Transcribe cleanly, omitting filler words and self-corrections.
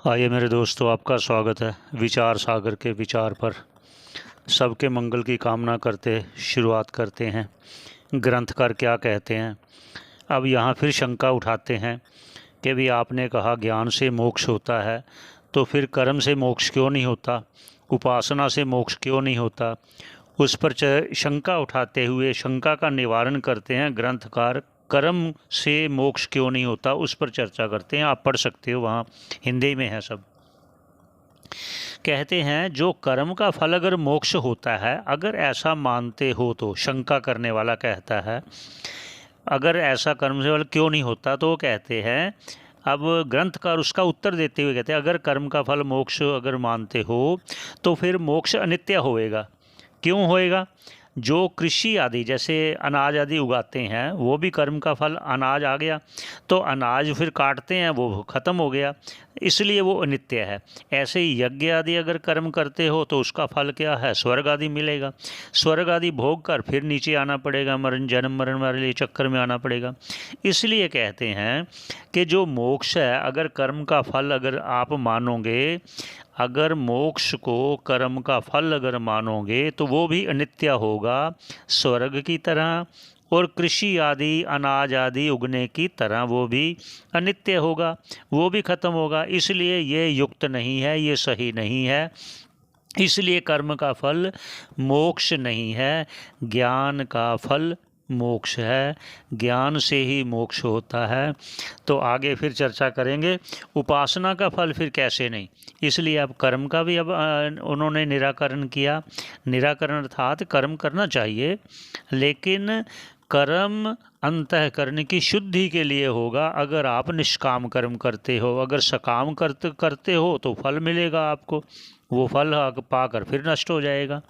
आइए मेरे दोस्तों, आपका स्वागत है विचार सागर के विचार पर। सबके मंगल की कामना करते शुरुआत करते हैं। ग्रंथकार क्या कहते हैं। अब यहाँ फिर शंका उठाते हैं कि भी आपने कहा ज्ञान से मोक्ष होता है, तो फिर कर्म से मोक्ष क्यों नहीं होता, उपासना से मोक्ष क्यों नहीं होता। उस पर शंका उठाते हुए शंका का निवारण करते हैं ग्रंथकार। कर्म से मोक्ष क्यों नहीं होता उस पर चर्चा करते हैं। आप पढ़ सकते हो, वहाँ हिंदी में है सब। कहते हैं जो कर्म का फल अगर मोक्ष होता है, अगर ऐसा मानते हो तो, शंका करने वाला कहता है अगर ऐसा कर्म से फल क्यों नहीं होता, तो वो कहते हैं, अब ग्रंथकार उसका उत्तर देते हुए कहते हैं अगर कर्म का फल मोक्ष अगर मानते हो तो फिर मोक्ष अनित्य होएगा। क्यों होएगा? जो कृषि आदि जैसे अनाज आदि उगाते हैं वो भी कर्म का फल अनाज आ गया, तो अनाज फिर काटते हैं वो ख़त्म हो गया, इसलिए वो अनित्य है। ऐसे ही यज्ञ आदि अगर कर्म करते हो तो उसका फल क्या है? स्वर्ग आदि मिलेगा। स्वर्ग आदि भोग कर फिर नीचे आना पड़ेगा, जन्म मरण वाले चक्कर में आना पड़ेगा। इसलिए कहते हैं कि जो मोक्ष है, अगर कर्म का फल अगर आप मानोगे, अगर मोक्ष को कर्म का फल अगर मानोगे तो वो भी अनित्य होगा स्वर्ग की तरह, और कृषि आदि अनाज आदि उगने की तरह वो भी अनित्य होगा, वो भी खत्म होगा। इसलिए ये युक्त नहीं है, ये सही नहीं है। इसलिए कर्म का फल मोक्ष नहीं है, ज्ञान का फल मोक्ष है। ज्ञान से ही मोक्ष होता है। तो आगे फिर चर्चा करेंगे उपासना का फल फिर कैसे नहीं। इसलिए अब कर्म का भी अब उन्होंने निराकरण किया। निराकरण अर्थात कर्म करना चाहिए, लेकिन कर्म अंतःकरण की शुद्धि के लिए होगा। अगर आप निष्काम कर्म करते हो, अगर सकाम करते हो तो फल मिलेगा आपको, वो फल पाकर फिर नष्ट हो जाएगा।